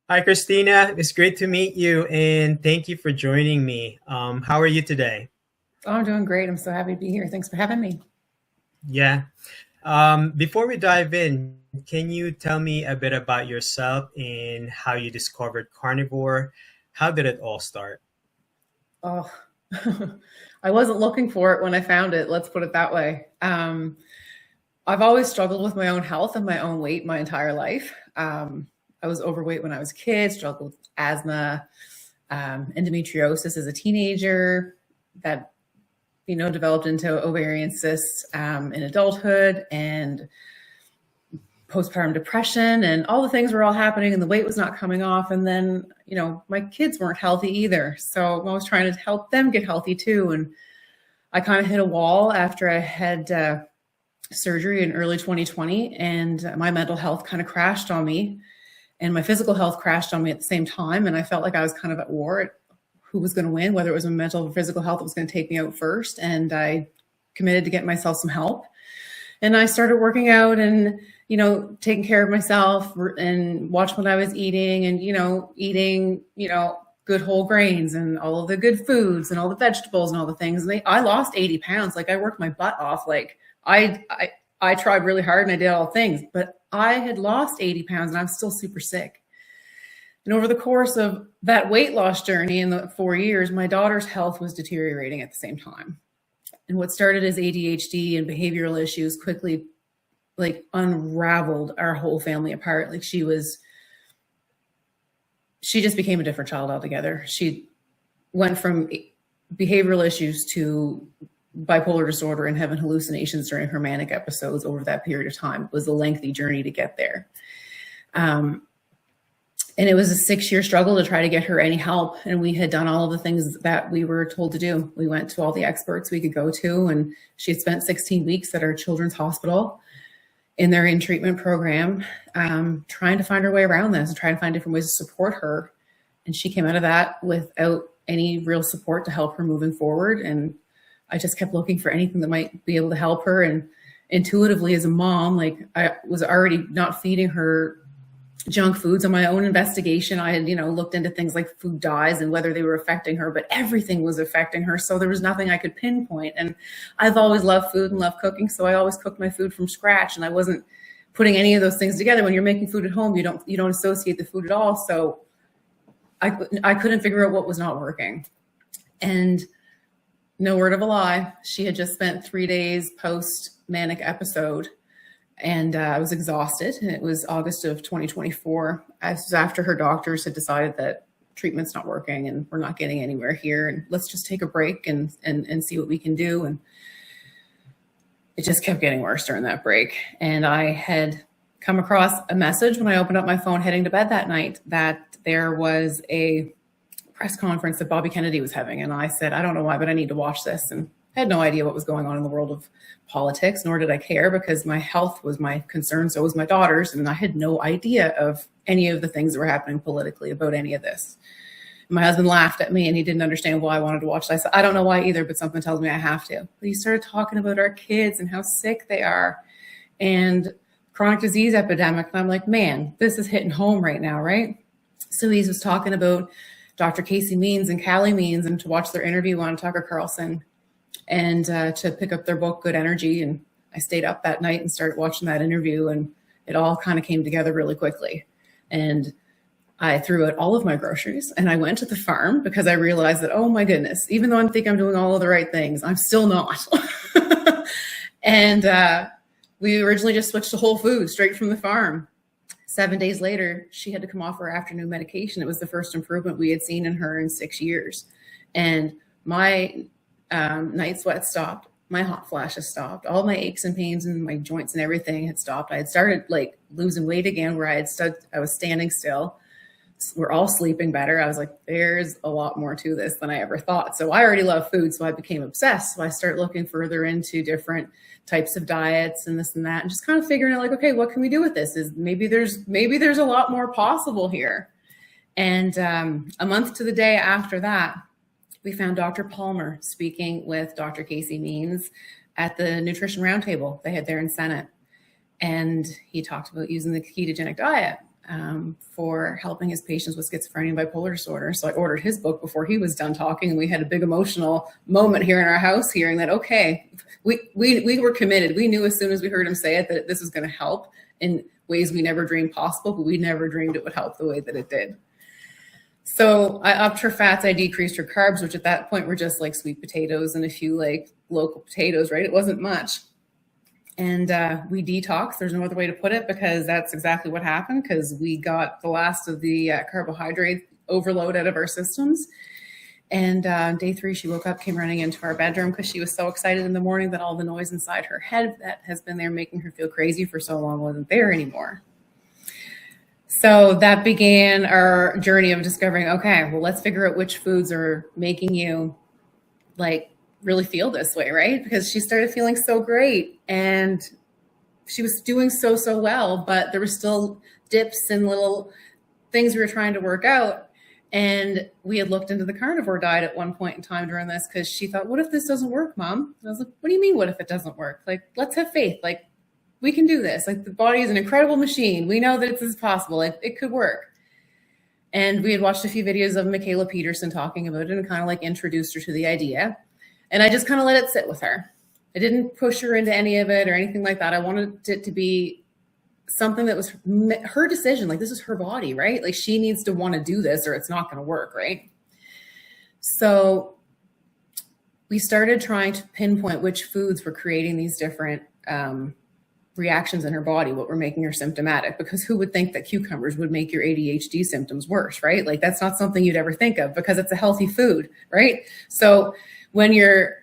Hi, Christina. It's great to meet you, and thank you for joining me. How are you today? Oh, I'm doing great. I'm so happy to be here. Thanks for having me. Yeah. Before we dive in, can you tell me a bit about yourself and how you discovered Carnivore? How did it all start? Oh, I wasn't looking for it when I found it. Let's put it that way. I've always struggled with my own health and my own weight my entire life. I was overweight when I was a kid, struggled with asthma, endometriosis as a teenager that, developed into ovarian cysts in adulthood, and postpartum depression, and all the things were all happening and the weight was not coming off. And then, my kids weren't healthy either. So I was trying to help them get healthy too. And I kind of hit a wall after I had surgery in early 2020, and my mental health kind of crashed on me and my physical health crashed on me at the same time. And I felt like I was kind of at war. Who was going to win, whether it was my mental or physical health that was going to take me out first. And I committed to get myself some help. And I started working out and, taking care of myself and watch what I was eating and, eating, good whole grains and all of the good foods and all the vegetables and all the things. And I lost 80 pounds. Like, I worked my butt off. Like, I tried really hard and I did all things, but I had lost 80 pounds and I'm still super sick. And over the course of that weight loss journey in the 4 years, my daughter's health was deteriorating at the same time. And what started as ADHD and behavioral issues quickly unraveled our whole family apart. She just became a different child altogether. She went from behavioral issues to bipolar disorder and having hallucinations during her manic episodes over that period of time. It was a lengthy journey to get there. And it was a 6-year struggle to try to get her any help. And we had done all of the things that we were told to do. We went to all the experts we could go to, and she had spent 16 weeks at our children's hospital in their in-treatment program, trying to find her way around this and trying to find different ways to support her. And she came out of that without any real support to help her moving forward. And I just kept looking for anything that might be able to help her. And intuitively, as a mom, I was already not feeding her junk foods. On my own investigation, I had, looked into things like food dyes and whether they were affecting her, but everything was affecting her. So there was nothing I could pinpoint. And I've always loved food and loved cooking. So I always cooked my food from scratch, and I wasn't putting any of those things together. When you're making food at home, you don't associate the food at all. So I couldn't figure out what was not working. And no word of a lie, she had just spent 3 days post manic episode, and I was exhausted. And it was August of 2024. As after her doctors had decided that treatment's not working and we're not getting anywhere here, and let's just take a break and see what we can do. And it just kept getting worse during that break. And I had come across a message when I opened up my phone heading to bed that night that there was a press conference that Bobby Kennedy was having. And I said, I don't know why, but I need to watch this. And I had no idea what was going on in the world of politics, nor did I care, because my health was my concern. So was my daughter's. And I had no idea of any of the things that were happening politically about any of this. My husband laughed at me and he didn't understand why I wanted to watch this. I said, I don't know why either, but something tells me I have to. But he started talking about our kids and how sick they are and chronic disease epidemic. And I'm like, man, this is hitting home right now, right? So he was talking about Dr. Casey Means and Callie Means, and to watch their interview on Tucker Carlson, and to pick up their book, Good Energy. And I stayed up that night and started watching that interview, and it all kind of came together really quickly. And I threw out all of my groceries and I went to the farm, because I realized that, oh my goodness, even though I think I'm doing all of the right things, I'm still not. And we originally just switched to whole foods straight from the farm. 7 days later, she had to come off her afternoon medication. It was the first improvement we had seen in her in 6 years. And my night sweat stopped. My hot flashes stopped. All my aches and pains and my joints and everything had stopped. I had started losing weight again, where I was standing still. We're all sleeping better. I was like, there's a lot more to this than I ever thought. So I already love food, so I became obsessed. So I started looking further into different types of diets and this and that, and just kind of figuring out okay, what can we do with this? Is maybe there's a lot more possible here. And a month to the day after that, we found Dr. Palmer speaking with Dr. Casey Means at the Nutrition Roundtable they had there in Senate. And he talked about using the ketogenic diet. for helping his patients with schizophrenia and bipolar disorder. So I ordered his book before he was done talking, and we had a big emotional moment here in our house, hearing that, okay, we were committed. We knew as soon as we heard him say it that this was going to help in ways we never dreamed possible, but we never dreamed it would help the way that it did. So I upped her fats, I decreased her carbs, which at that point were just like sweet potatoes and a few like local potatoes, right? It wasn't much. And we detoxed. There's no other way to put it, because that's exactly what happened, because we got the last of the carbohydrate overload out of our systems. And day 3, she woke up, came running into our bedroom because she was so excited in the morning that all the noise inside her head that has been there making her feel crazy for so long wasn't there anymore. So that began our journey of discovering, okay, well, let's figure out which foods are making you like really feel this way, right? Because she started feeling so great and she was doing so well, but there were still dips and little things we were trying to work out. And we had looked into the carnivore diet at one point in time during this, because she thought, what if this doesn't work, Mom? And I was like, what do you mean, what if it doesn't work? Like, let's have faith. Like, we can do this. Like, the body is an incredible machine. We know that it's possible. Like, it could work. And we had watched a few videos of Michaela Peterson talking about it and kind of like introduced her to the idea. And I just kind of let it sit with her. I didn't push her into any of it or anything like that. I wanted it to be something that was her decision. Like, this is her body, right? Like, she needs to want to do this or it's not going to work, right? So we started trying to pinpoint which foods were creating these different reactions in her body, what were making her symptomatic, because who would think that cucumbers would make your ADHD symptoms worse, right? Like, that's not something you'd ever think of because it's a healthy food, right? So when your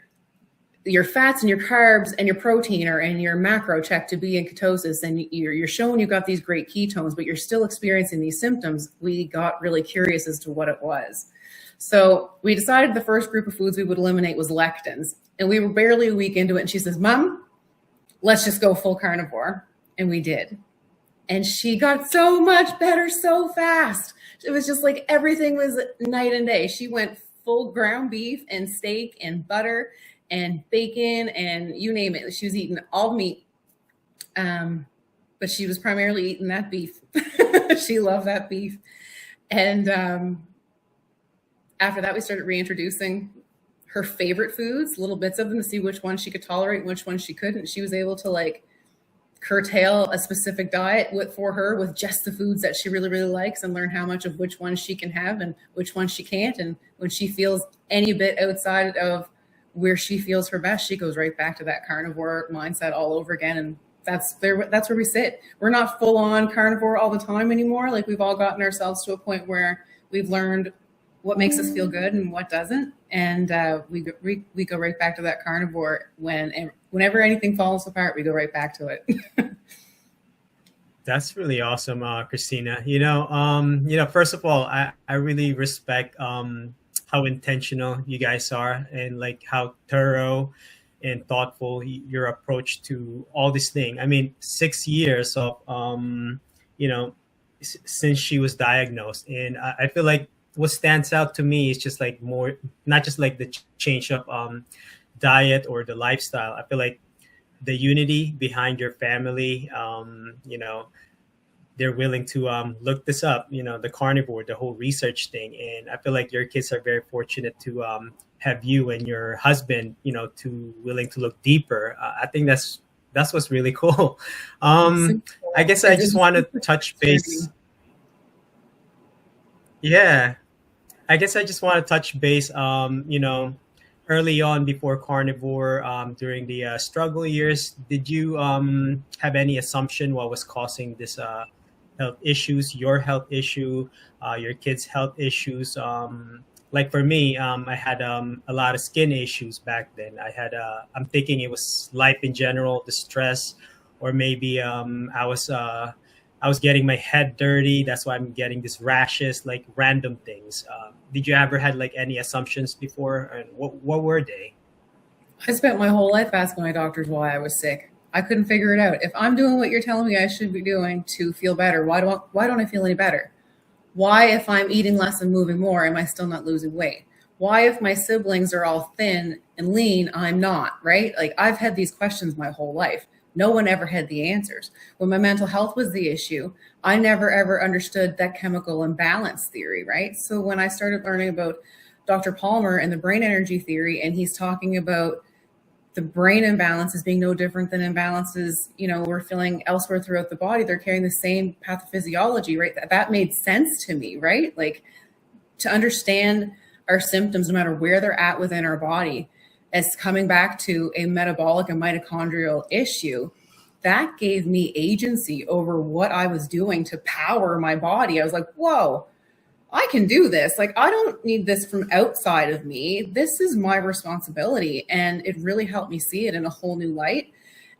fats and your carbs and your protein are in your macro check to be in ketosis, and you're showing you've got these great ketones, but you're still experiencing these symptoms, we got really curious as to what it was. So we decided the first group of foods we would eliminate was lectins. And we were barely a week into it. And she says, Mom, let's just go full carnivore. And we did. And she got so much better so fast. It was just like everything was night and day. She went full ground beef and steak and butter and bacon and you name it. She was eating all meat. But she was primarily eating that beef. She loved that beef. And after that, we started reintroducing her favorite foods, little bits of them, to see which ones she could tolerate and which ones she couldn't. She was able to like curtail a specific diet for her with just the foods that she really, really likes, and learn how much of which ones she can have and which ones she can't. And when she feels any bit outside of where she feels her best, she goes right back to that carnivore mindset all over again. And that's where we sit. We're not full on carnivore all the time anymore. Like, we've all gotten ourselves to a point where we've learned what makes us feel good and what doesn't. And we go right back to that carnivore whenever anything falls apart, we go right back to it. That's really awesome, Kristina. First of all, I really respect how intentional you guys are, and like how thorough and thoughtful your approach to all this thing. I mean, 6 years of, since she was diagnosed. And I feel like what stands out to me is just like more, not just like the change of diet or the lifestyle. I feel like the unity behind your family, they're willing to look this up, the carnivore, the whole research thing. And I feel like your kids are very fortunate to have you and your husband, to willing to look deeper. I think that's what's really cool. I guess I just want to touch base. Yeah, I guess I just want to touch base, early on before carnivore, during the struggle years. Did you have any assumption what was causing this health issues, your health issue, your kids' health issues? Like for me, I had a lot of skin issues back then. I'm thinking it was life in general, the stress, or maybe I was getting my head dirty. That's why I'm getting these rashes, like random things. Did you ever had like any assumptions before? And what were they? I spent my whole life asking my doctors why I was sick. I couldn't figure it out. If I'm doing what you're telling me I should be doing to feel better, why don't I feel any better? Why, if I'm eating less and moving more, am I still not losing weight? Why, if my siblings are all thin and lean, I'm not, right? Like, I've had these questions my whole life. No one ever had the answers. When my mental health was the issue, I never ever understood that chemical imbalance theory, right? So when I started learning about Dr. Palmer and the brain energy theory, and he's talking about the brain imbalance as being no different than imbalances, we're feeling elsewhere throughout the body, they're carrying the same pathophysiology, right? That made sense to me, right? Like, to understand our symptoms, no matter where they're at within our body, as coming back to a metabolic and mitochondrial issue, that gave me agency over what I was doing to power my body. I was like, whoa, I can do this. Like, I don't need this from outside of me. This is my responsibility. And it really helped me see it in a whole new light.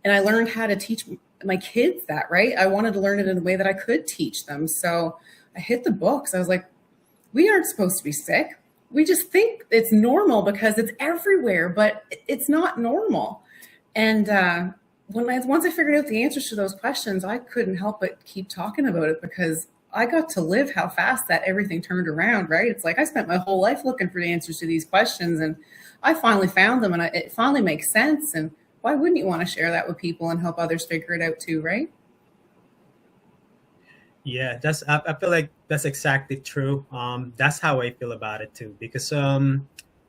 And I learned how to teach my kids that, right? I wanted to learn it in a way that I could teach them. So I hit the books. I was like, we aren't supposed to be sick. We just think it's normal because it's everywhere, but it's not normal. And once I figured out the answers to those questions, I couldn't help but keep talking about it, because I got to live how fast that everything turned around, right? It's like I spent my whole life looking for the answers to these questions, and I finally found them, and it finally makes sense. And why wouldn't you want to share that with people and help others figure it out too, right? Yeah, I feel like that's exactly true. That's how I feel about it too, because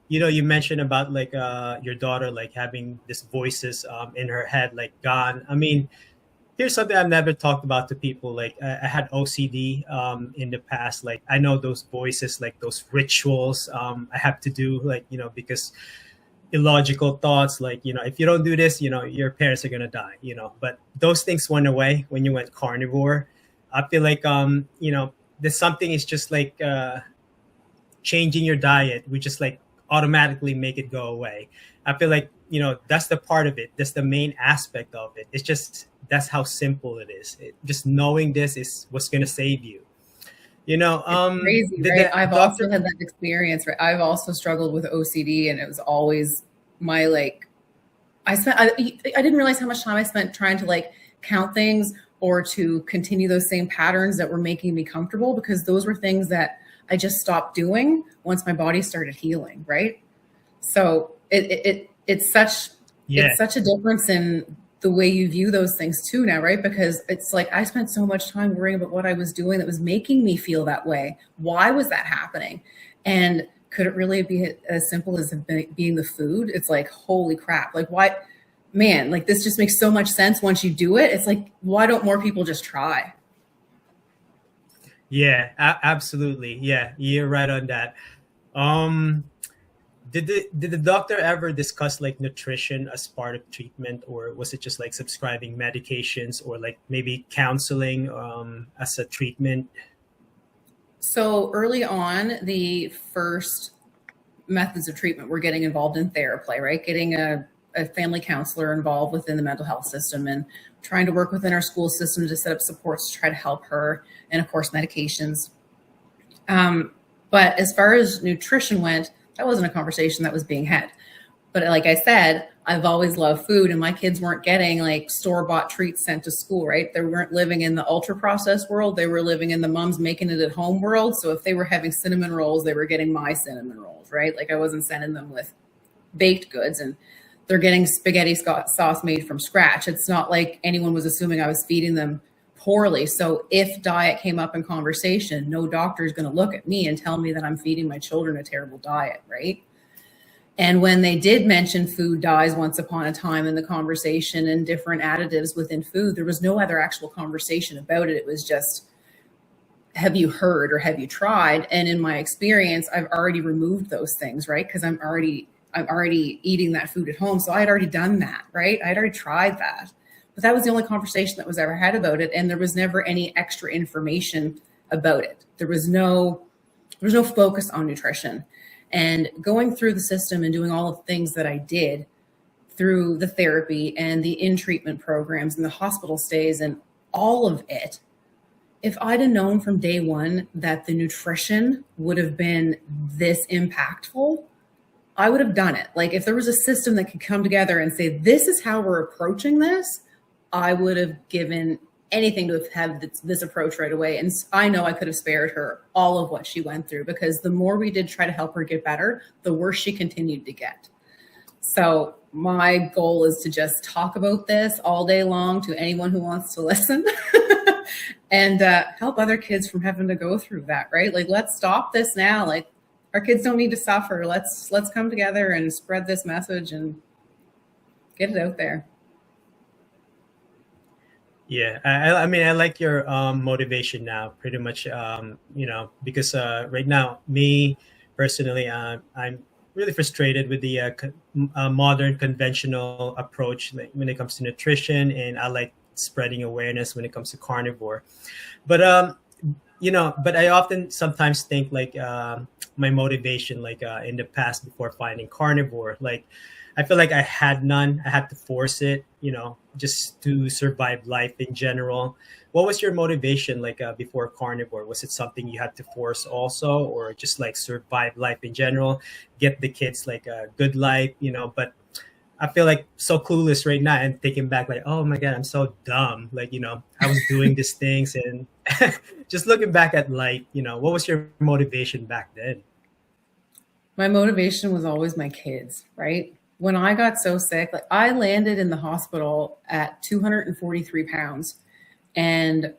you mentioned about like your daughter like having these voices in her head like gone. I mean, here's something I've never talked about to people. Like I had OCD in the past. Like I know those voices, like those rituals I have to do, like because illogical thoughts, like if you don't do this, your parents are gonna die. But those things went away when you went carnivore. I feel like there's something is just like changing your diet. We just like automatically make it go away. I feel like that's the part of it. That's the main aspect of it. It's just that's how simple it is. Just knowing this is what's gonna save you. It's crazy, right? I've also had that experience, right? I've also struggled with OCD, and it was always my like. I didn't realize how much time I spent trying to like count things or to continue those same patterns that were making me comfortable, because those were things that I just stopped doing once my body started healing, right? So it's such a difference in the way you view those things too now, right? Because it's like I spent so much time worrying about what I was doing that was making me feel that way. Why was that happening? And could it really be as simple as being the food? It's like, holy crap. Like, why? Man, like this just makes so much sense once you do it. It's like, why don't more people just try? Yeah, absolutely. Yeah, you're right on that. Did the doctor ever discuss like nutrition as part of treatment, or was it just like subscribing medications, or like maybe counseling as a treatment? So early on, the first methods of treatment were getting involved in therapy, right? Getting a family counselor involved within the mental health system, and trying to work within our school system to set up supports to try to help her, and of course medications. But as far as nutrition went, that wasn't a conversation that was being had. But like I said, I've always loved food, and my kids weren't getting like store-bought treats sent to school, right? They weren't living in the ultra-processed world. They were living in the mom's making it at home world. So if they were having cinnamon rolls, they were getting my cinnamon rolls, right? Like I wasn't sending them with baked goods, and they're getting spaghetti sauce made from scratch. It's not like anyone was assuming I was feeding them poorly. So if diet came up in conversation, no doctor is going to look at me and tell me that I'm feeding my children a terrible diet, right? And when they did mention food dyes once upon a time in the conversation and different additives within food, there was no other actual conversation about it. It was just, have you heard or have you tried? And in my experience, I've already removed those things, right? Because I'm already eating that food at home. So I had already done that, right? I'd already tried that. But that was the only conversation that was ever had about it. And there was never any extra information about it. There was no focus on nutrition. And going through the system and doing all of the things that I did through the therapy and the in-treatment programs and the hospital stays and all of it, if I'd have known from day one that the nutrition would have been this impactful, I would have done it. Like if there was a system that could come together and say, this is how we're approaching this, I would have given anything to have this approach right away. And I know I could have spared her all of what she went through, because the more we did try to help her get better, the worse she continued to get. So my goal is to just talk about this all day long to anyone who wants to listen and help other kids from having to go through that, right? Like, let's stop this now. Like, our kids don't need to suffer. Let's come together and spread this message and get it out there. Yeah, I mean, I like your motivation now, pretty much, because right now, me personally, I'm really frustrated with the modern conventional approach, like, when it comes to nutrition, and I like spreading awareness when it comes to carnivore. But but I often sometimes think like my motivation, like in the past before finding carnivore, like I feel like I had none. I had to force it, just to survive life in general. What was your motivation like before carnivore? Was it something you had to force also, or just like survive life in general, get the kids like a good life, But I feel like so clueless right now and thinking back like, oh my God, I'm so dumb. Like, I was doing these things and just looking back at life, what was your motivation back then? My motivation was always my kids, right? When I got so sick, like I landed in the hospital at 243 pounds and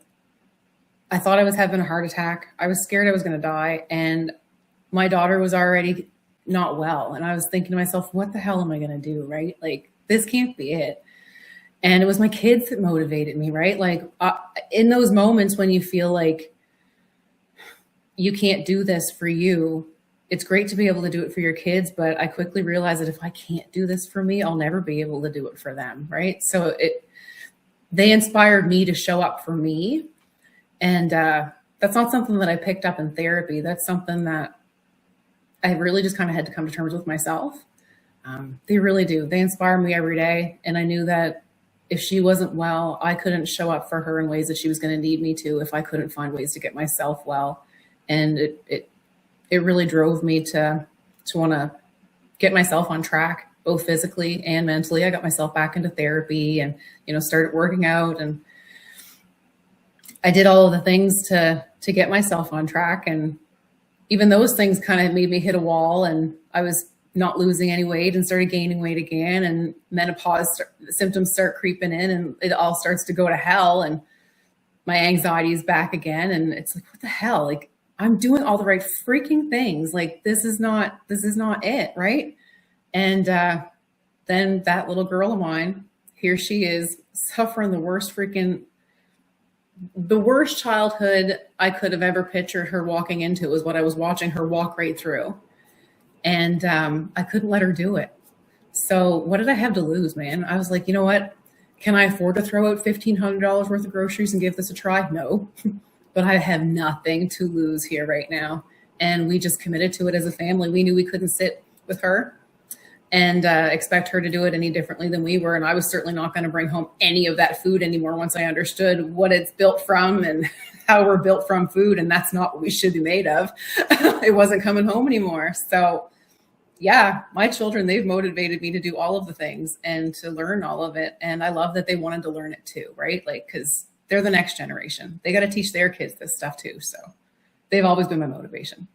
I thought I was having a heart attack. I was scared I was going to die. And my daughter was already not well. And I was thinking to myself, what the hell am I going to do? Right? Like, this can't be it. And it was my kids that motivated me, right? Like in those moments when you feel like you can't do this for you, it's great to be able to do it for your kids. But I quickly realized that if I can't do this for me, I'll never be able to do it for them. Right. So they inspired me to show up for me. And that's not something that I picked up in therapy. That's something that I really just kind of had to come to terms with myself. They really do. They inspire me every day. And I knew that if she wasn't well, I couldn't show up for her in ways that she was going to need me to if I couldn't find ways to get myself well. And it really drove me to want to get myself on track, both physically and mentally. I got myself back into therapy and, started working out, and I did all of the things to get myself on track. And even those things kind of made me hit a wall, and I was not losing any weight and started gaining weight again. And menopause symptoms start creeping in and it all starts to go to hell. And my anxiety is back again. And it's like, what the hell? Like, I'm doing all the right freaking things. Like, this is not it. Right. And then that little girl of mine, here she is suffering the worst childhood I could have ever pictured her walking into was what I was watching her walk right through. And I couldn't let her do it. So what did I have to lose, man? I was like, you know what? Can I afford to throw out $1,500 worth of groceries and give this a try? No, but I have nothing to lose here right now. And we just committed to it as a family. We knew we couldn't sit with her and expect her to do it any differently than we were. And I was certainly not going to bring home any of that food anymore once I understood what it's built from and how we're built from food. And that's not what we should be made of. It wasn't coming home anymore. So yeah, my children, they've motivated me to do all of the things and to learn all of it. And I love that they wanted to learn it too, right? Like, because they're the next generation. They got to teach their kids this stuff too. So they've always been my motivation.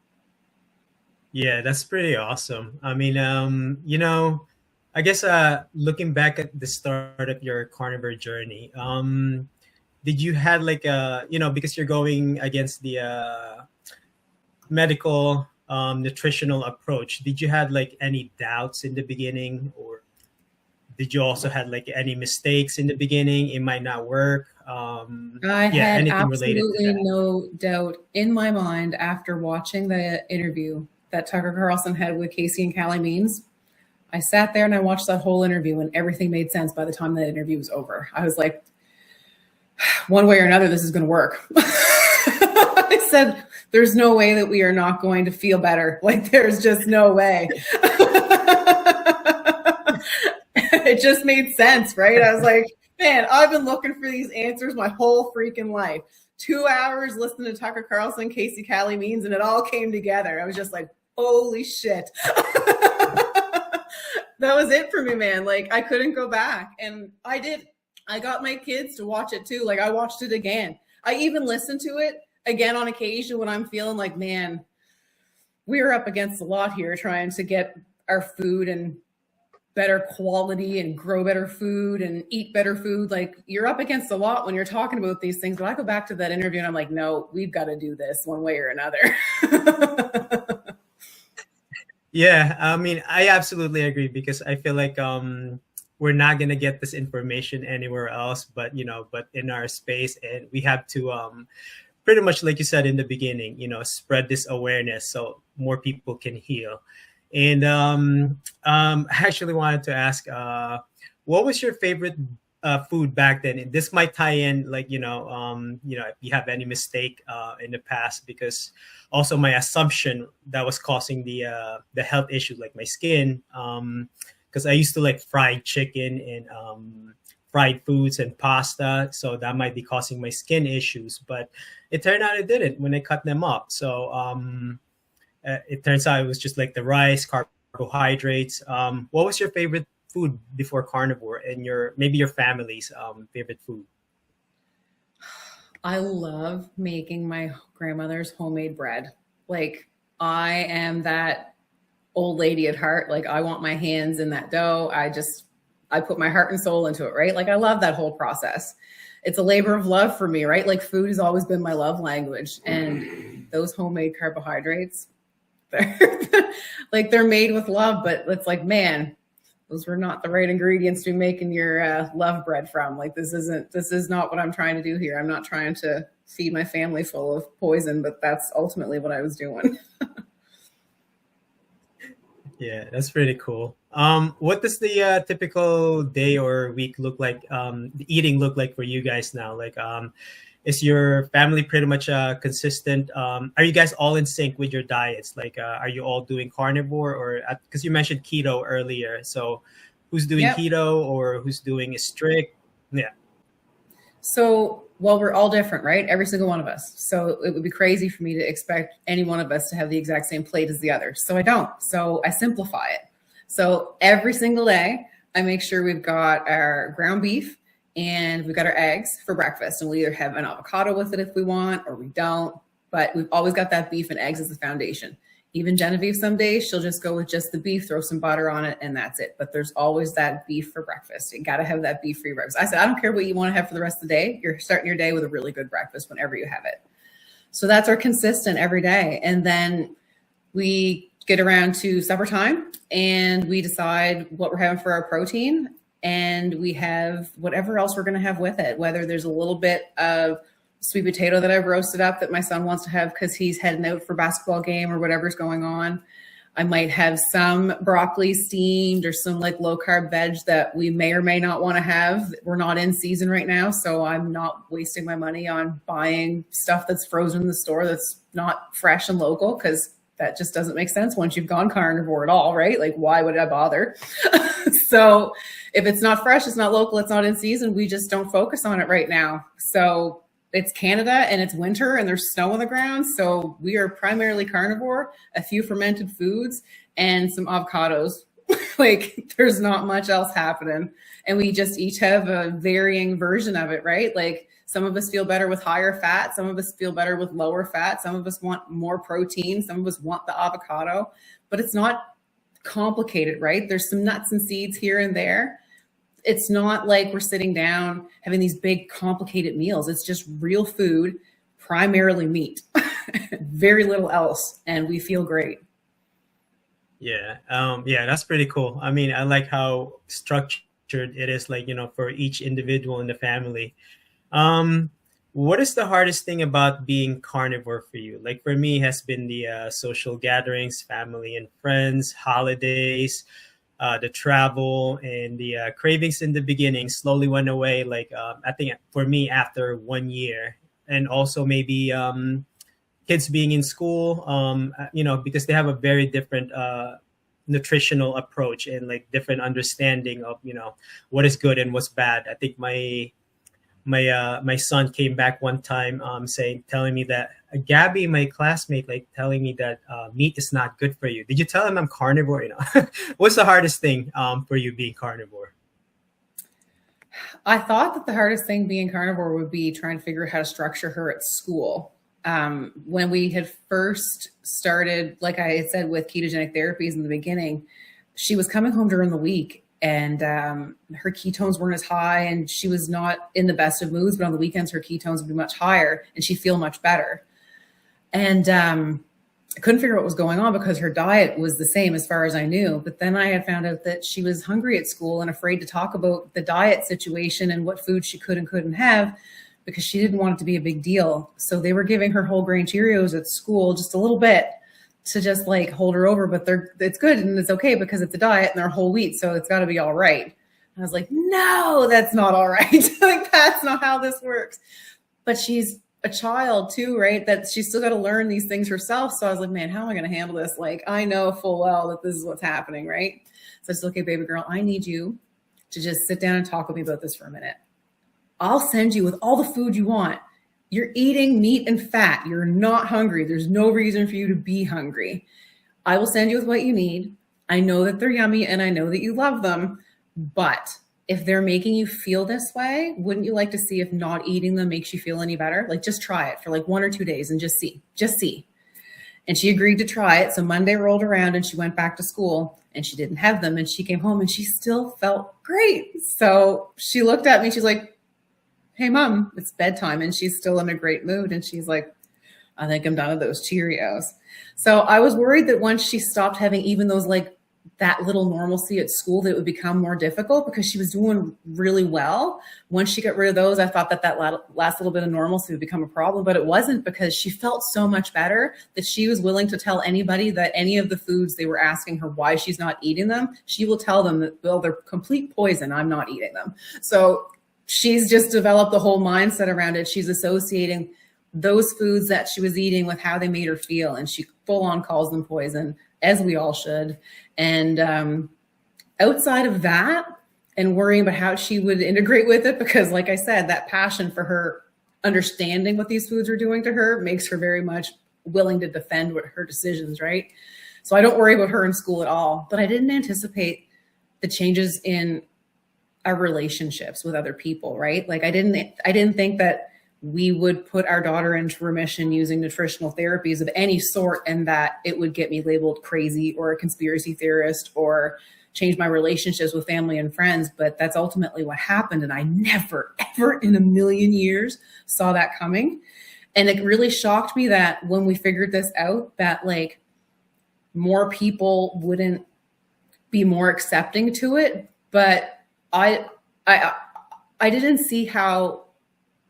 Yeah, that's pretty awesome. I mean, I guess looking back at the start of your carnivore journey, did you had like because you're going against the medical nutritional approach, did you have like any doubts in the beginning, or did you also had like any mistakes in the beginning? It might not work. I had absolutely no doubt in my mind after watching the interview that Tucker Carlson had with Casey and Callie Means. I sat there and I watched that whole interview and everything made sense by the time the interview was over. I was like, one way or another, this is going to work. I said, there's no way that we are not going to feel better. Like, there's just no way. It just made sense, right? I was like, man, I've been looking for these answers my whole freaking life. 2 hours listening to Tucker Carlson, Casey Callie Means, and it all came together. I was just like, holy shit. That was it for me, man. Like, I couldn't go back. And I did. I got my kids to watch it too. Like, I watched it again. I even listened to it again on occasion when I'm feeling like, man, we're up against a lot here trying to get our food and better quality and grow better food and eat better food. Like, you're up against a lot when you're talking about these things. But I go back to that interview and I'm like, no, we've got to do this one way or another. Yeah, I mean, I absolutely agree because I feel like we're not gonna get this information anywhere else, but but in our space, and we have to pretty much like you said in the beginning, spread this awareness so more people can heal. And I actually wanted to ask, what was your favorite food back then? And this might tie in, like if you have any mistake in the past, because also my assumption that was causing the health issue, like my skin, because I used to like fried chicken and fried foods and pasta, so that might be causing my skin issues. But it turned out it didn't when I cut them up. So it turns out it was just like the rice, carbohydrates. What was your favorite food before carnivore, and maybe your family's favorite food? I love making my grandmother's homemade bread. Like, I am that old lady at heart. Like, I want my hands in that dough. I put my heart and soul into it, right? Like, I love that whole process. It's a labor of love for me, right? Like, food has always been my love language. And those homemade carbohydrates, they're made with love, but it's like, man, those were not the right ingredients to be making your love bread from. Like, this is not what I'm trying to do here. I'm not trying to feed my family full of poison, but that's ultimately what I was doing. Yeah, that's pretty cool. What does the typical day or week look like? The eating look like for you guys now? Like, is your family pretty much consistent? Are you guys all in sync with your diets? Like, are you all doing carnivore, or because you mentioned keto earlier? So, who's doing Yep. keto or who's doing a strict? Yeah. So, well, we're all different, right? Every single one of us. So it would be crazy for me to expect any one of us to have the exact same plate as the other. So I don't. So I simplify it. So every single day, I make sure we've got our ground beef and we've got our eggs for breakfast. And we either have an avocado with it if we want, or we don't. But we've always got that beef and eggs as the foundation. Even Genevieve, some days she'll just go with just the beef, throw some butter on it, and that's it. But there's always that beef for breakfast. You got to have that beef for your breakfast. I said, I don't care what you want to have for the rest of the day. You're starting your day with a really good breakfast whenever you have it. So that's our consistent every day. And then we get around to supper time and we decide what we're having for our protein. And we have whatever else we're going to have with it, whether there's a little bit of sweet potato that I've roasted up that my son wants to have because he's heading out for basketball game or whatever's going on. I might have some broccoli steamed or some like low carb veg that we may or may not want to have. We're not in season right now, so I'm not wasting my money on buying stuff that's frozen in the store that's not fresh and local, because that just doesn't make sense once you've gone carnivore at all, right? Like, why would I bother? So if it's not fresh, it's not local, it's not in season, we just don't focus on it right now. So it's Canada and it's winter and there's snow on the ground. So we are primarily carnivore, a few fermented foods and some avocados. Like, there's not much else happening. And we just each have a varying version of it, right? Like, some of us feel better with higher fat. Some of us feel better with lower fat. Some of us want more protein. Some of us want the avocado, but it's not complicated, right? There's some nuts and seeds here and there. It's not like we're sitting down having these big complicated meals. It's just real food, primarily meat, very little else. And we feel great. Yeah. Yeah, that's pretty cool. I mean, I like how structured it is, like, for each individual in the family. What is the hardest thing about being carnivore for you? Like, for me, has been the social gatherings, family and friends, holidays, the travel, and the cravings in the beginning slowly went away. Like, I think for me, after 1 year, and also maybe kids being in school, because they have a very different nutritional approach and like different understanding of what is good and what's bad. I think my son came back one time telling me that Gabby, my classmate, like telling me that meat is not good for you. Did you tell him I'm carnivore? What's the hardest thing for you being carnivore? I thought that the hardest thing being carnivore would be trying to figure out how to structure her at school. When we had first started, like I had said, with ketogenic therapies in the beginning, she was coming home during the week, and her ketones weren't as high, and she was not in the best of moods, but on the weekends her ketones would be much higher and she'd feel much better. And I couldn't figure out what was going on because her diet was the same as far as I knew. But then I had found out that she was hungry at school and afraid to talk about the diet situation and what food she could and couldn't have, because she didn't want it to be a big deal. So they were giving her whole grain Cheerios at school, just a little bit, to just like hold her over. But it's good and it's okay because it's a diet and they're whole wheat, so it's got to be all right. And I was like, no, that's not all right. Like, that's not how this works. But she's a child too, right? That she's still got to learn these things herself. So I was like, man, how am I going to handle this? Like, I know full well that this is what's happening, right? So I said, okay, baby girl, I need you to just sit down and talk with me about this for a minute. I'll send you with all the food you want. You're eating meat and fat. You're not hungry. There's no reason for you to be hungry. I will send you with what you need. I know that they're yummy and I know that you love them, but if they're making you feel this way, wouldn't you like to see if not eating them makes you feel any better? Like, just try it for like 1 or 2 days and just see. And she agreed to try it. So Monday rolled around and she went back to school and she didn't have them. And she came home and she still felt great. So she looked at me. She's like, hey, Mom, it's bedtime. And she's still in a great mood. And she's like, I think I'm done with those Cheerios. So I was worried that once she stopped having even those, like, that little normalcy at school, that it would become more difficult, because she was doing really well. Once she got rid of those, I thought that last little bit of normalcy would become a problem, but it wasn't, because she felt so much better that she was willing to tell anybody that any of the foods they were asking her why she's not eating them, she will tell them that, well, they're complete poison. I'm not eating them. So she's just developed the whole mindset around it. She's associating those foods that she was eating with how they made her feel. And she full on calls them poison, as we all should. And outside of that, and worrying about how she would integrate with it, because like I said, that passion for her understanding what these foods are doing to her makes her very much willing to defend what her decisions, right? So I don't worry about her in school at all, but I didn't anticipate the changes in our relationships with other people, right? Like I didn't think that we would put our daughter into remission using nutritional therapies of any sort, and that it would get me labeled crazy or a conspiracy theorist or change my relationships with family and friends. But that's ultimately what happened. And I never, ever in a million years saw that coming. And it really shocked me that when we figured this out, that like more people wouldn't be more accepting to it. But I didn't see how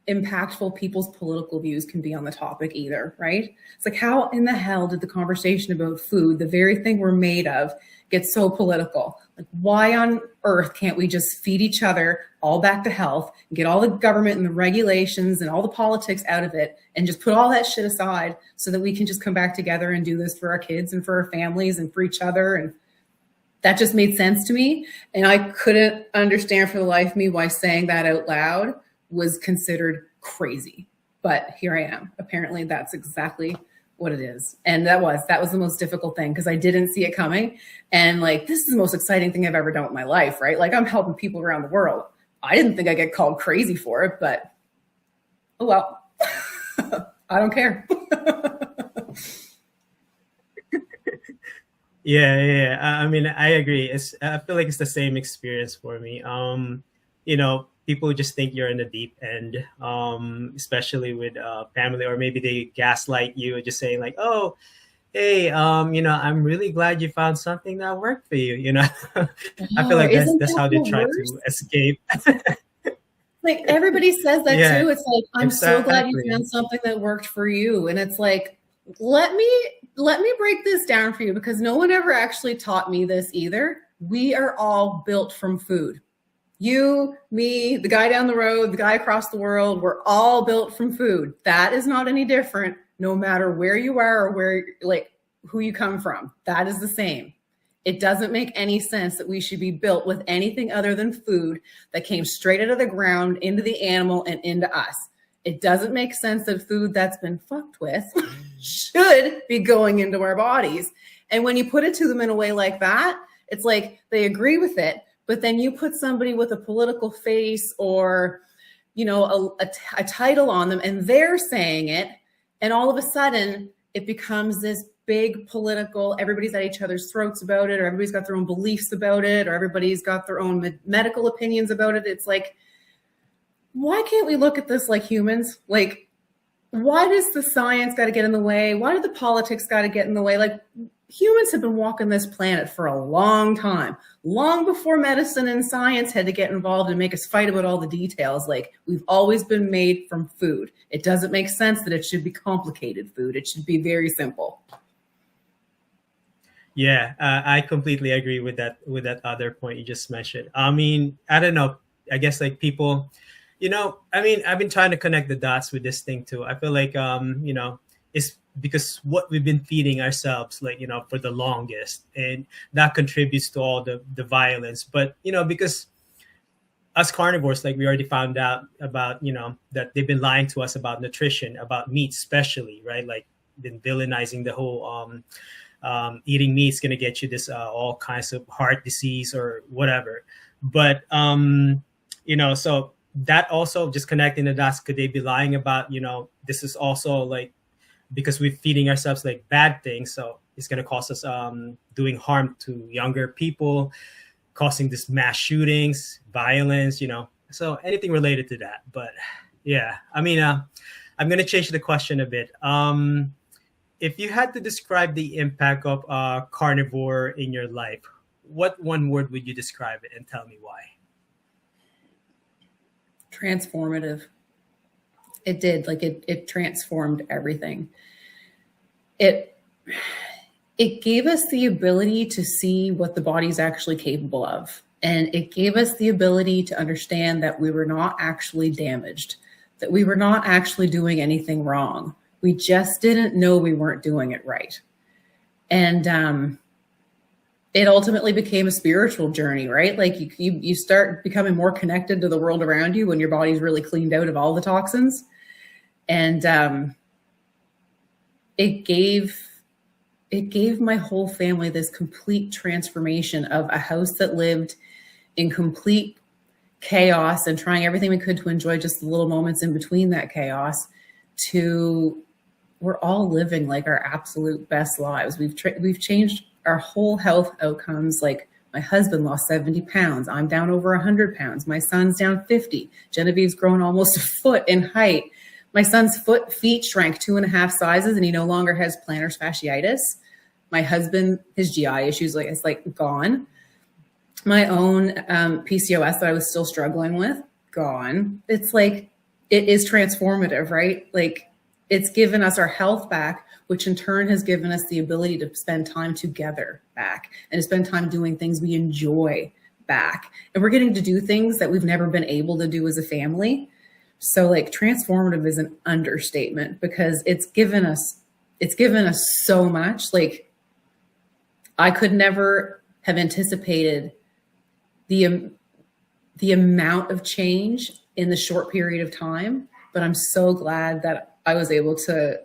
impactful people's political views can be on the topic either, right? It's like, how in the hell did the conversation about food, the very thing we're made of, get so political? Like, why on earth can't we just feed each other all back to health and get all the government and the regulations and all the politics out of it and just put all that shit aside so that we can just come back together and do this for our kids and for our families and for each other? And that just made sense to me. And I couldn't understand for the life of me why saying that out loud was considered crazy. But here I am. Apparently that's exactly what it is. And that was the most difficult thing, because I didn't see it coming. And like, this is the most exciting thing I've ever done with my life, right? Like, I'm helping people around the world. I didn't think I'd get called crazy for it, but oh well. I don't care. Yeah. I mean, I agree. I feel like it's the same experience for me. People just think you're in the deep end, especially with family, or maybe they gaslight you, just saying like, "Oh, hey, I'm really glad you found something that worked for you." I feel like that's how they try to escape. Like, everybody says that too. It's like, I'm so glad you exactly. found something that worked for you, and it's like, let me break this down for you, because no one ever actually taught me this either. We are all built from food. You, me, the guy down the road, the guy across the world, we're all built from food. That is not any different, no matter where you are or who you come from. That is the same. It doesn't make any sense that we should be built with anything other than food that came straight out of the ground into the animal and into us. It doesn't make sense that food that's been fucked with should be going into our bodies. And when you put it to them in a way like that, it's like they agree with it. But then you put somebody with a political face or, a title on them, and they're saying it, and all of a sudden it becomes this big political, everybody's at each other's throats about it, or everybody's got their own beliefs about it, or everybody's got their own medical opinions about it. It's like, why can't we look at this like humans? Like, why does the science got to get in the way? Why do the politics got to get in the way? Like, humans have been walking this planet for a long time, long before medicine and science had to get involved and make us fight about all the details. Like, we've always been made from food. It doesn't make sense that it should be complicated food. It should be very simple. Yeah, I completely agree with that other point you just mentioned. I mean, I don't know. I guess like people, I mean, I've been trying to connect the dots with this thing too. I feel like, it's because what we've been feeding ourselves, like, for the longest, and that contributes to all the violence. But, because us carnivores, like we already found out about, that they've been lying to us about nutrition, about meat, especially, right? Like been villainizing the whole, eating meat is going to get you this, all kinds of heart disease or whatever. But, so that also just connecting the dots, could they be lying about, this is also like, because we're feeding ourselves like bad things. So it's going to cause us doing harm to younger people, causing this mass shootings, violence, so anything related to that. But yeah, I mean, I'm going to change the question a bit. If you had to describe the impact of carnivore in your life, what one word would you describe it, and tell me why? Transformative. It did. Like it transformed everything. It gave us the ability to see what the body's actually capable of. And it gave us the ability to understand that we were not actually damaged, that we were not actually doing anything wrong. We just didn't know we weren't doing it right. And it ultimately became a spiritual journey, right? Like you start becoming more connected to the world around you when your body's really cleaned out of all the toxins. And it gave my whole family this complete transformation of a house that lived in complete chaos and trying everything we could to enjoy just the little moments in between that chaos, to we're all living like our absolute best lives. We've changed our whole health outcomes. Like, my husband lost 70 pounds. I'm down over 100 pounds. My son's down 50. Genevieve's grown almost a foot in height. My son's feet shrank 2.5 sizes, and he no longer has plantar fasciitis. My husband, his GI issues, it's gone. My own PCOS that I was still struggling with, gone. It's like, it is transformative, right? Like, it's given us our health back, which in turn has given us the ability to spend time together back and to spend time doing things we enjoy back. And we're getting to do things that we've never been able to do as a family. So like, transformative is an understatement, because it's given us so much. Like, I could never have anticipated the amount of change in the short period of time, but I'm so glad that I was able to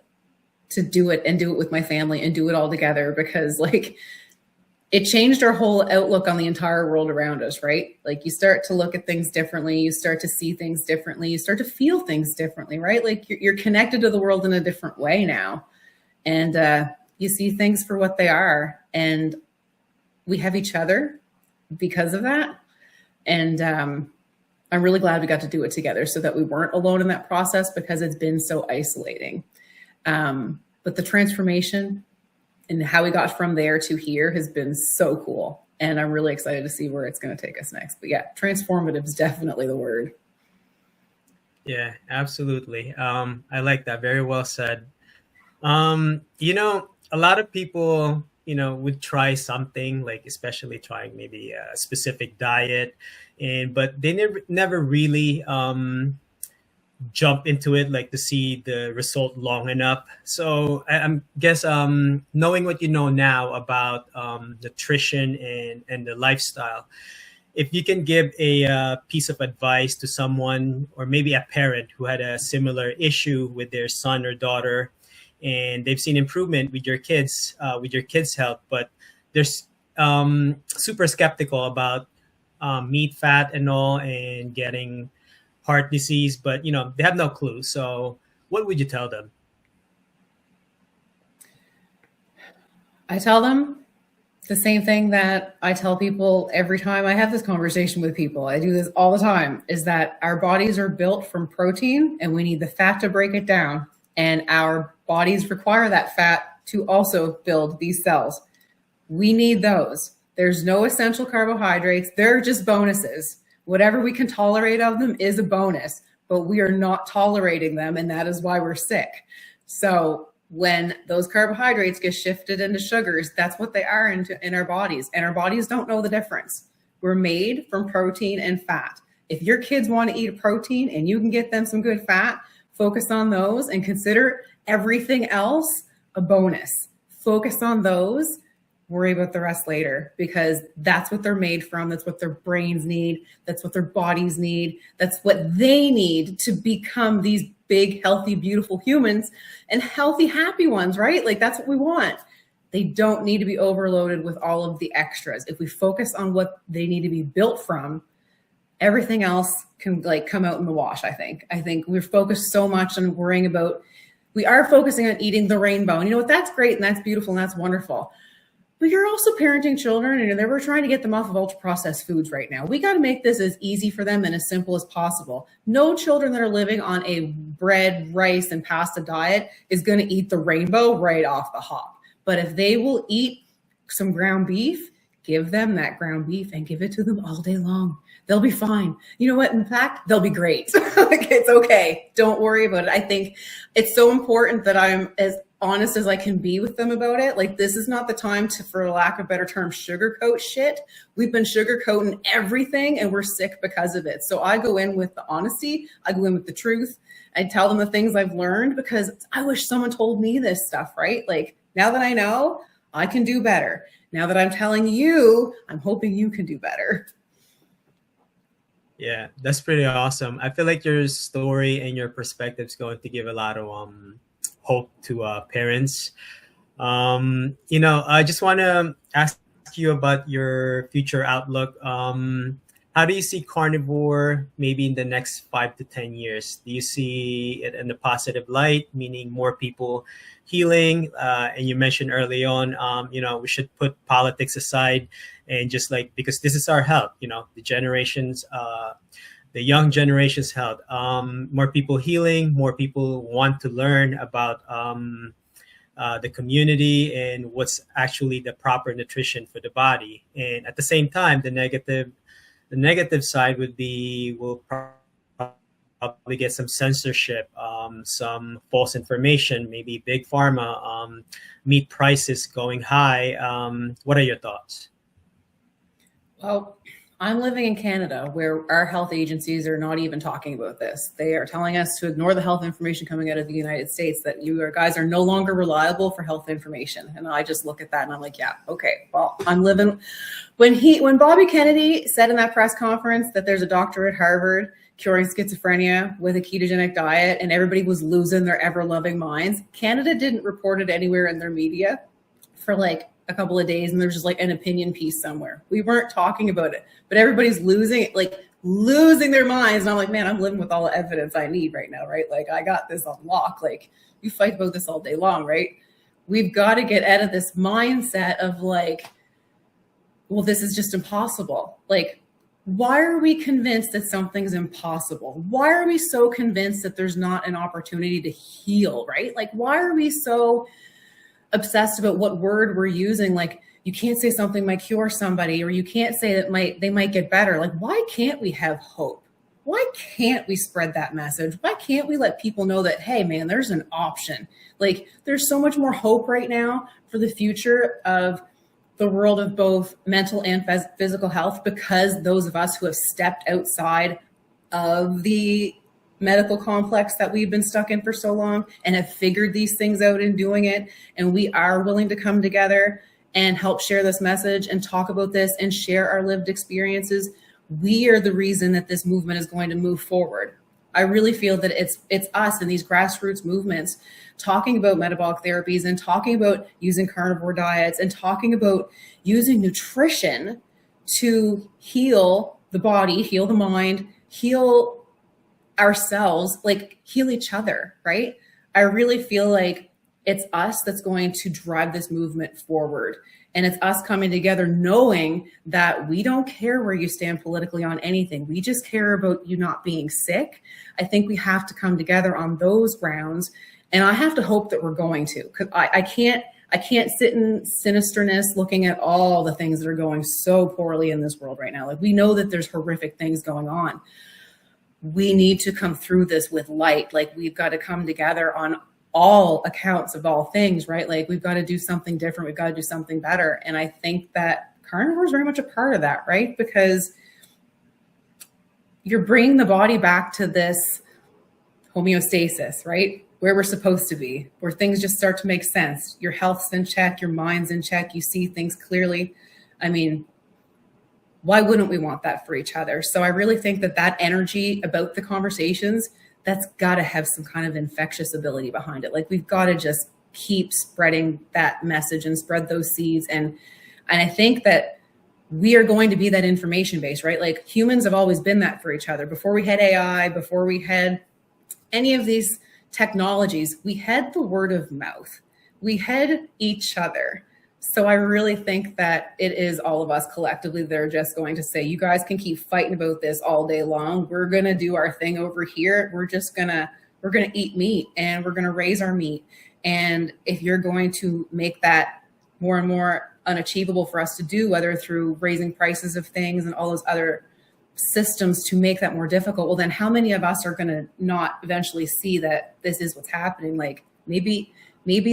do it, and do it with my family, and do it all together, because like, it changed our whole outlook on the entire world around us, right? Like, you start to look at things differently. You start to see things differently. You start to feel things differently, right? Like, you're connected to the world in a different way now. And you see things for what they are. And we have each other because of that. And I'm really glad we got to do it together, so that we weren't alone in that process, because it's been so isolating. But the transformation and how we got from there to here has been so cool. And I'm really excited to see where it's going to take us next. But yeah, transformative is definitely the word. Yeah, absolutely. I like that. Very well said. A lot of people, would try something, like especially trying maybe a specific diet, but they never really jump into it, like to see the result long enough. So I guess knowing what you know now about nutrition and the lifestyle, if you can give a piece of advice to someone, or maybe a parent who had a similar issue with their son or daughter, and they've seen improvement with your kids' health, but they're super skeptical about meat, fat, and all, and getting heart disease, but they have no clue. So what would you tell them? I tell them the same thing that I tell people every time I have this conversation with people. I do this all the time, is that our bodies are built from protein and we need the fat to break it down. And our bodies require that fat to also build these cells. We need those. There's no essential carbohydrates. They're just bonuses. Whatever we can tolerate of them is a bonus, but we are not tolerating them. And that is why we're sick. So when those carbohydrates get shifted into sugars, that's what they are in our bodies. And our bodies don't know the difference. We're made from protein and fat. If your kids want to eat a protein and you can get them some good fat, focus on those and consider everything else a bonus. Focus on those, worry about the rest later, because that's what they're made from. That's what their brains need. That's what their bodies need. That's what they need to become these big, healthy, beautiful humans and healthy, happy ones, right? Like that's what we want. They don't need to be overloaded with all of the extras. If we focus on what they need to be built from, everything else can like come out in the wash. I think we're focused so much on worrying about, we are focusing on eating the rainbow. And you know what? That's great. And that's beautiful. And that's wonderful. But you're also parenting children and we're trying to get them off of ultra processed foods right now. We got to make this as easy for them and as simple as possible. No children that are living on a bread, rice, and pasta diet is going to eat the rainbow right off the hop. But if they will eat some ground beef, give them that ground beef and give it to them all day long. They'll be fine. You know what? In fact, they'll be great. Like, it's okay. Don't worry about it. I think it's so important that I'm as honest as I can be with them about it. Like, this is not the time to, for lack of a better term, sugarcoat shit. We've been sugarcoating everything and we're sick because of it. So I go in with the honesty. I go in with the truth. I tell them the things I've learned because I wish someone told me this stuff, right? Like, now that I know, I can do better. Now that I'm telling you, I'm hoping you can do better. Yeah, that's pretty awesome. I feel like your story and your perspective is going to give a lot of hope to parents. I just want to ask you about your future outlook. How do you see Carnivore maybe in the next 5 to 10 years? Do you see it in a positive light, meaning more people healing? And you mentioned early on, we should put politics aside and just like, because this is our health, the young generation's health. More people healing, more people want to learn about the community and what's actually the proper nutrition for the body. And at the same time, the negative side would be we'll probably get some censorship, some false information, maybe big pharma, meat prices going high. What are your thoughts? Well, I'm living in Canada where our health agencies are not even talking about this. They are telling us to ignore the health information coming out of the United States, that you guys are no longer reliable for health information. And I just look at that and I'm like, yeah, okay, well, I'm living. When Bobby Kennedy said in that press conference that there's a doctor at Harvard curing schizophrenia with a ketogenic diet and everybody was losing their ever-loving minds, Canada didn't report it anywhere in their media for like a couple of days, and there's just like an opinion piece somewhere. We weren't talking about it, but everybody's losing their minds. And I'm like, man, I'm living with all the evidence I need right now, right? Like, I got this on lock. Like, you fight about this all day long, right? We've got to get out of this mindset of like, well, this is just impossible. Like, why are we convinced that something's impossible? Why are we so convinced that there's not an opportunity to heal, right? Like, why are we so obsessed about what word we're using? Like, you can't say something might cure somebody, or you can't say that they might get better. Like, why can't we have hope? Why can't we spread that message? Why can't we let people know that, hey man, there's an option? Like, there's so much more hope right now for the future of the world of both mental and physical health, because those of us who have stepped outside of the medical complex that we've been stuck in for so long and have figured these things out in doing it. And we are willing to come together and help share this message and talk about this and share our lived experiences. We are the reason that this movement is going to move forward. I really feel that it's us in these grassroots movements talking about metabolic therapies and talking about using carnivore diets and talking about using nutrition to heal the body, heal the mind, heal ourselves, like heal each other, right? I really feel like It's us that's going to drive this movement forward. And it's us coming together knowing that we don't care where you stand politically on anything. We just care about you not being sick. I think we have to come together on those grounds. And I have to hope that we're going to, because I can't sit in sinisterness looking at all the things that are going so poorly in this world right now. Like, we know that there's horrific things going on. We need to come through this with light. Like, we've got to come together on all accounts of all things, right? Like, we've got to do something different. We've got to do something better. And I think that carnivore is very much a part of that, right? Because you're bringing the body back to this homeostasis, right? Where we're supposed to be, where things just start to make sense. Your health's in check, your mind's in check, you see things clearly. I mean, why wouldn't we want that for each other? So I really think that that energy about the conversations, that's got to have some kind of infectious ability behind it. Like, we've got to just keep spreading that message and spread those seeds. And I think that we are going to be that information base, right? Like, humans have always been that for each other. Before we had AI, before we had any of these technologies, we had the word of mouth. We had each other. So I really think that it is all of us collectively that are just going to say, you guys can keep fighting about this all day long. We're going to do our thing over here. We're going to eat meat, and we're going to raise our meat. And if you're going to make that more and more unachievable for us to do, whether through raising prices of things and all those other systems to make that more difficult, well, then how many of us are going to not eventually see that this is what's happening? Like, maybe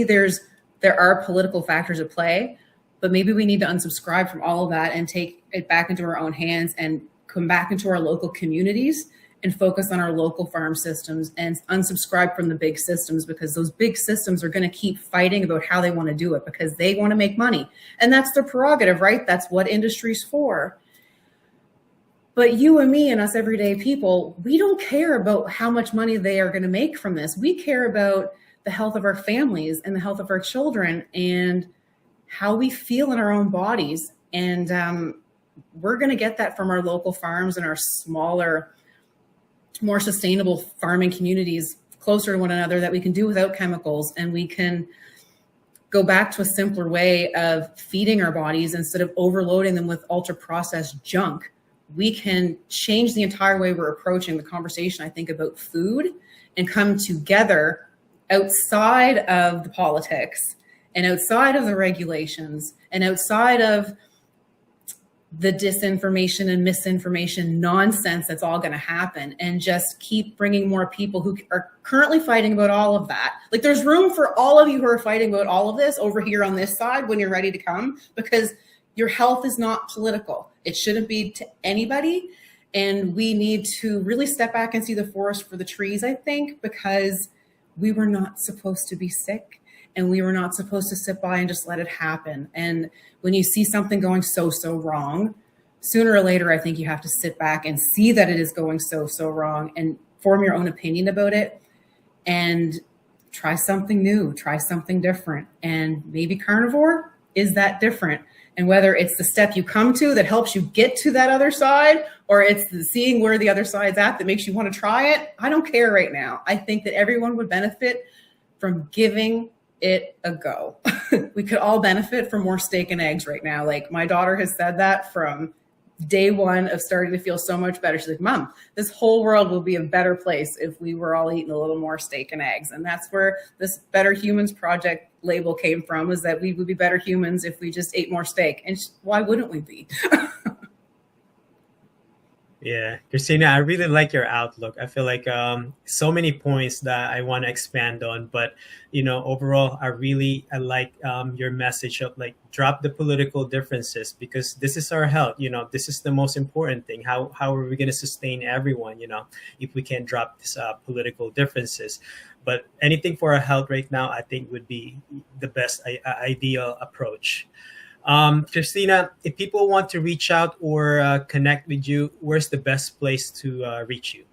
there are political factors at play, but maybe we need to unsubscribe from all of that and take it back into our own hands and come back into our local communities and focus on our local farm systems and unsubscribe from the big systems, because those big systems are going to keep fighting about how they want to do it because they want to make money. And that's their prerogative, right? That's what industry's for. But you and me and us everyday people, we don't care about how much money they are going to make from this. We care about the health of our families and the health of our children and how we feel in our own bodies. And we're going to get that from our local farms and our smaller, more sustainable farming communities closer to one another that we can do without chemicals. And we can go back to a simpler way of feeding our bodies instead of overloading them with ultra processed junk. We can change the entire way we're approaching the conversation, I think, about food, and come together outside of the politics and outside of the regulations and outside of the disinformation and misinformation nonsense that's all going to happen, and just keep bringing more people who are currently fighting about all of that. Like, there's room for all of you who are fighting about all of this over here on this side when you're ready to come, because your health is not political. It shouldn't be to anybody. And we need to really step back and see the forest for the trees, I think, because we were not supposed to be sick, and we were not supposed to sit by and just let it happen. And when you see something going so wrong, sooner or later, I think you have to sit back and see that it is going so wrong and form your own opinion about it and try something new, try something different. And maybe carnivore is that different. And whether it's the step you come to that helps you get to that other side, or it's the seeing where the other side's at that makes you want to try it, I don't care right now. I think that everyone would benefit from giving it a go. We could all benefit from more steak and eggs right now. Like, my daughter has said that from day one of starting to feel so much better. She's like, Mom, this whole world will be a better place if we were all eating a little more steak and eggs. And that's where this Better Humans Project label came from, is that we would be better humans if we just ate more steak. And why wouldn't we be? Yeah, Kristina, I really like your outlook. I feel like so many points that I want to expand on, but overall, I like your message of, like, drop the political differences, because this is our health. This is the most important thing. How are we going to sustain everyone? If we can't drop this political differences, but anything for our health right now, I think would be the best ideal approach. Kristina, if people want to reach out or connect with you, where's the best place to reach you?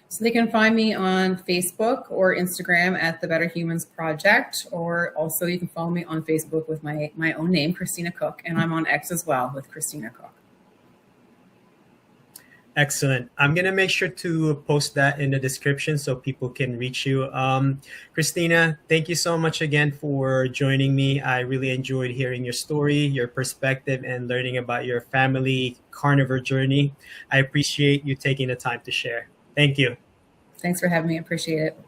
So they can find me on Facebook or Instagram at the Better Humans Project, or also you can follow me on Facebook with my own name, Kristina Cook, and I'm on X as well with Kristina Cook. Excellent. I'm going to make sure to post that in the description so people can reach you. Kristina, thank you so much again for joining me. I really enjoyed hearing your story, your perspective, and learning about your family carnivore journey. I appreciate you taking the time to share. Thank you. Thanks for having me. I appreciate it.